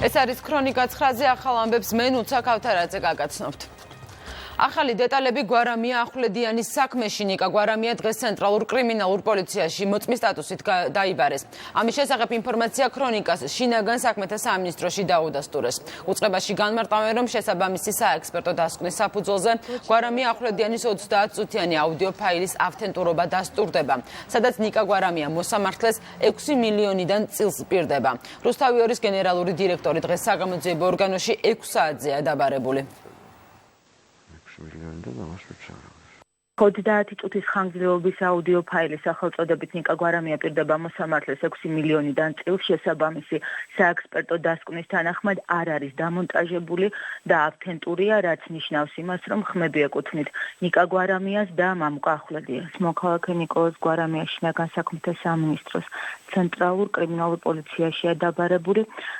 ეს არის ქრონიკა 9-ზე ახალ ამბებს მე ნუცა ქავთარაძე გაგაცნობთ. ახალი დეტალები გვარამია ახვლედიანის საქმეში. ნიკა გვარამია დღეს ცენტრალურ კრიმინალურ პოლიციაში მოწმის სტატუსით დაიბარეს. ამის შესახებ ინფორმაცია ქრონიკას შინაგან საქმეთა სამინისტროში დაუდასტურეს. უწყებაში განმარტავენ, რომ შესაბამისი საექსპერტო დასკვნის საფუძველზე გვარამია ახვლედიანის 30 წუთიანი აუდიო ფაილის ავთენტურობა დასტურდება, სადაც ნიკა გვარამია მოსამართლეს 6 მილიონიდან წილს პირდება. რუსთავიორის გენერალური დირექტორი დღეს საგამოძიებო ორგანოში 6 საათზეა დაბარებული. 30 წუთის ხანგრძლივობის აუდიო ფაილის სახელწოდებით ნიკა გვარამია პირდება მოსამართლეს 6 მილიონიდან წილს. შესაბამისი საექსპერტო დასკვნის თანახმად არ არის დამონტაჟებული და ავთენტურია, რაც ნიშნავს იმას, რომ ხმები ეკუთვნით ნიკა გვარამიას და მამუკა ახვლედიანს. მოქალაქე ნიკოლოზ გვარამია შინაგან საქმეთა სამინისტროს ცენტრალურ კრიმინალურ პოლიციაშია დაბარებული.